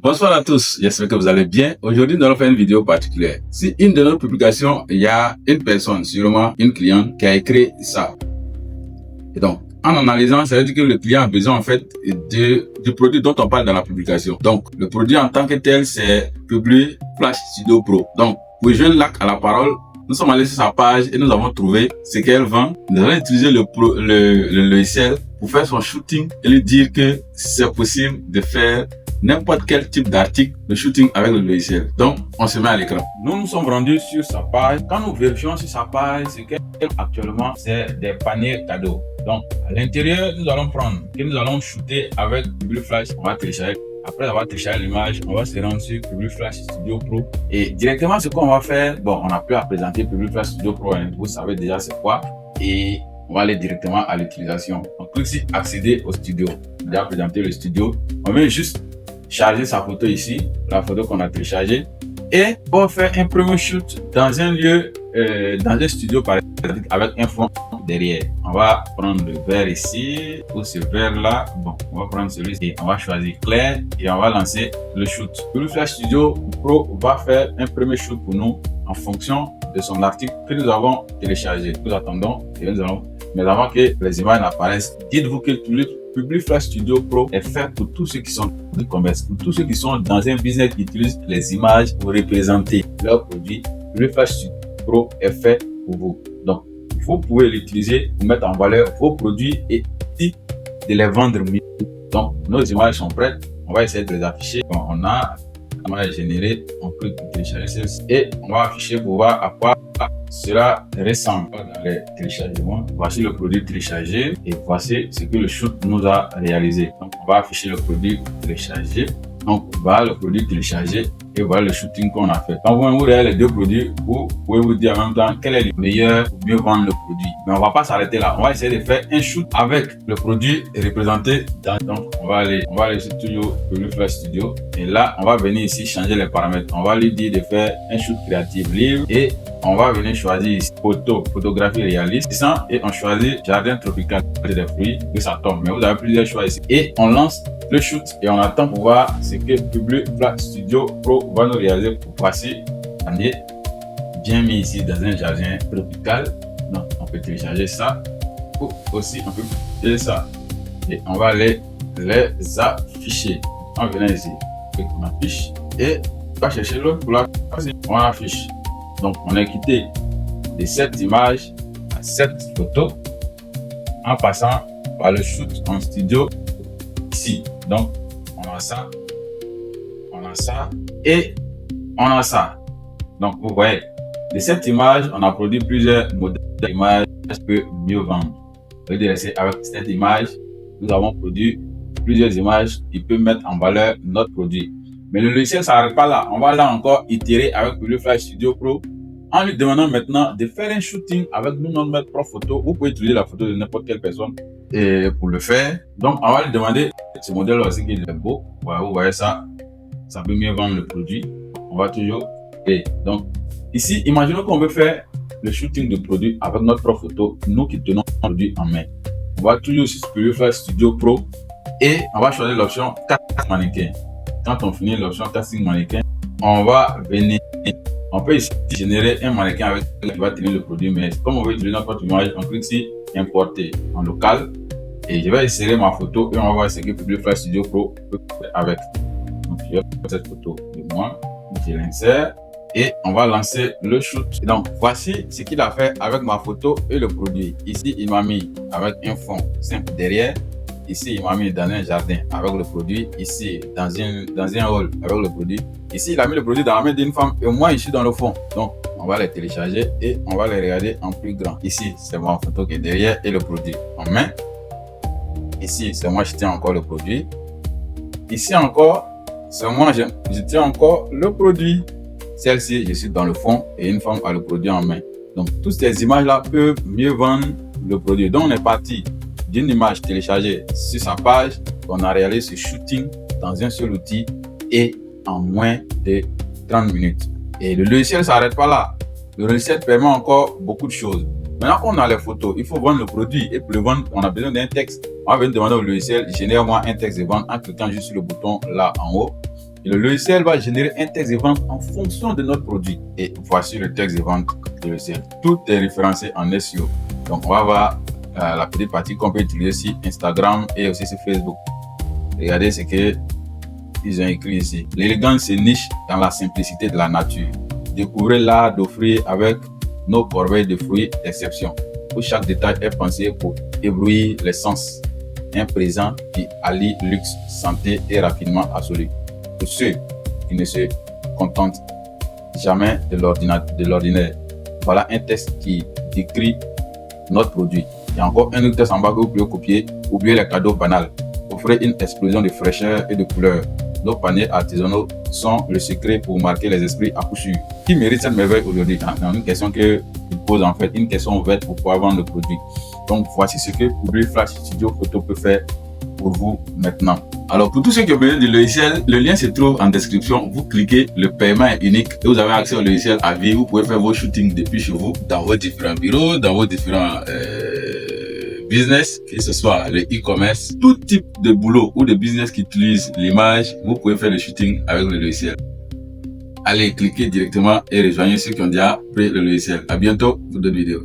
Bonsoir à tous, j'espère que vous allez bien. Aujourd'hui, nous allons faire une vidéo particulière. Si une de nos publications, il y a une personne, sûrement une cliente, qui a écrit ça. Et donc, en analysant, ça veut dire que le client a besoin en fait du produit dont on parle dans la publication. Donc, le produit en tant que tel, c'est Publi Flash Studio Pro. Donc, pour joindre Lac à la parole, nous sommes allés sur sa page et nous avons trouvé ce qu'elle vend. Nous allons utiliser le logiciel pour faire son shooting et lui dire que c'est possible de faire n'importe quel type d'article de shooting avec le logiciel. Donc, on se met à l'écran. Nous sommes rendus sur sa page. Quand nous vérifions sur sa page, ce qu'elle actuellement, c'est des paniers cadeaux. Donc, à l'intérieur, nous allons shooter avec Publi Flash. On va télécharger. Après avoir téléchargé l'image, on va se rendre sur Publi Flash Studio Pro. Et directement, ce qu'on va faire, bon, on n'a plus à présenter Publi Flash Studio Pro, hein. Vous savez déjà c'est quoi. Et on va aller directement à l'utilisation. On clique sur accéder au studio. On a déjà présenté le studio. On vient juste charger sa photo ici, la photo qu'on a téléchargée, et on fait un premier shoot dans un lieu, dans un studio par exemple, avec un fond derrière. On va prendre le vert ici, ou ce vert là. Bon, on va prendre celui-ci et on va choisir clair et on va lancer le shoot. Publi Flash Studio Pro va faire un premier shoot pour nous en fonction de son article que nous avons téléchargé. Nous attendons et nous allons, mais avant que les images apparaissent, dites-vous que Publi Flash Studio Pro est fait pour tous ceux qui sont dans le commerce, pour tous ceux qui sont dans un business qui utilise les images pour représenter leurs produits. Publi Flash Studio Pro est fait pour vous. Donc, vous pouvez l'utiliser pour mettre en valeur vos produits et de les vendre mieux. Donc, nos images sont prêtes. On va essayer de les afficher. Bon, on va générer, on clique sur télécharger celle-ci et on va afficher pour voir à quoi cela ressemble. Dans les téléchargements, voici le produit téléchargé et voici ce que le shoot nous a réalisé. Donc, on va afficher le produit téléchargé. Donc, voilà le produit téléchargé et voilà le shooting qu'on a fait. Quand vous regardez les deux produits, vous pouvez vous dire en même temps quel est le meilleur pour mieux vendre le produit. Mais on va pas s'arrêter là. On va essayer de faire un shoot avec le produit représenté dans. Donc, on va aller sur toujours Publi Flash Studio et là, on va venir ici changer les paramètres. On va lui dire de faire un shoot créatif libre et on va venir choisir ici photographie réaliste et on choisit jardin tropical des fruits que ça tombe. Mais vous avez plusieurs choix ici et on lance le shoot et on attend pour voir ce que Publi Flash Studio Pro va nous réaliser. Voici, on est bien mis ici dans un jardin tropical. Donc, on peut télécharger ça ou aussi on peut télécharger ça et on va les afficher. On vient ici, on affiche et on va chercher l'autre pour la on affiche. Donc, on est quitté de cette image à cette photo en passant par le shoot en studio ici. Donc, on a ça et on a ça. Donc, vous voyez, de cette image, on a produit plusieurs modèles d'images qui peuvent mieux vendre. C'est-à-dire, avec cette image, nous avons produit plusieurs images qui peuvent mettre en valeur notre produit. Mais le logiciel ne s'arrête pas là. On va là encore itérer avec Publi Flash Studio Pro en lui demandant maintenant de faire un shooting avec nous, notre propre photo. Vous pouvez utiliser la photo de n'importe quelle personne et pour le faire. Donc, on va lui demander ce modèle aussi qui est beau. Voilà, vous voyez ça, ça peut mieux vendre le produit. On va toujours créer. Donc, ici, imaginons qu'on veut faire le shooting de produit avec notre propre photo, nous qui tenons le produit en main. On va toujours sur Publi Flash Studio Pro et on va choisir l'option casting mannequin. Quand on finit l'option casting mannequin, on va venir. On peut ici générer un mannequin avec qui va tenir le produit, mais comme on veut utiliser notre image, on clique sur importer en local et je vais insérer ma photo et on va voir ce que Publi Flash Studio Pro peut faire avec. Donc, je vais prendre cette photo de moi, je l'insère et on va lancer le shoot. Et donc, voici ce qu'il a fait avec ma photo et le produit. Ici, il m'a mis avec un fond simple derrière. Ici, il m'a mis dans un jardin avec le produit. Ici, dans un hall avec le produit. Ici, il a mis le produit dans la main d'une femme et moi, je suis dans le fond. Donc, on va les télécharger et on va les regarder en plus grand. Ici, c'est ma photo qui est derrière et le produit en main. Ici, c'est moi, je tiens encore le produit. Ici encore, c'est moi, je tiens encore le produit. Celle-ci, je suis dans le fond et une femme a le produit en main. Donc, toutes ces images-là peuvent mieux vendre le produit. Donc, on est parti d'une image téléchargée sur sa page, on a réalisé ce shooting dans un seul outil et en moins de 30 minutes. Et le logiciel ne s'arrête pas là. Le logiciel permet encore beaucoup de choses. Maintenant qu'on a les photos, il faut vendre le produit et pour le vendre, on a besoin d'un texte. On va venir demander au logiciel, génère-moi un texte de vente en cliquant juste sur le bouton là en haut. Et le logiciel va générer un texte de vente en fonction de notre produit. Et voici le texte de vente du logiciel. Tout est référencé en SEO. Donc, on va voir la petite partie qu'on peut utiliser sur Instagram et aussi sur Facebook. Regardez ce que ils ont écrit ici. L'élégance se niche dans la simplicité de la nature. Découvrez l'art d'offrir avec nos corbeilles de fruits d'exception, où chaque détail est pensé pour éblouir les sens. Un présent qui allie luxe, santé et raffinement absolu. Pour ceux qui ne se contentent jamais de l'ordinaire. Voilà un texte qui décrit notre produit. Il y a encore un autre texte en bas que vous pouvez copier. Oubliez les cadeaux banals. Offrez une explosion de fraîcheur et de couleurs. Nos paniers artisanaux sont le secret pour marquer les esprits à coup sûr. Qui mérite cette merveille aujourd'hui? C'est une question qu'il pose en fait, une question ouverte pour pouvoir vendre le produit. Donc voici ce que Public Flash Studio Photo peut faire pour vous maintenant. Alors pour tous ceux qui ont besoin du logiciel, le lien se trouve en description. Vous cliquez, le paiement est unique et vous avez accès au logiciel à vie. Vous pouvez faire vos shootings depuis chez vous, dans vos différents bureaux, dans vos différents business, que ce soit le e-commerce, tout type de boulot ou de business qui utilise l'image, vous pouvez faire le shooting avec le logiciel. Allez, cliquez directement et rejoignez ceux qui ont déjà pris le logiciel. À bientôt pour d'autres vidéos.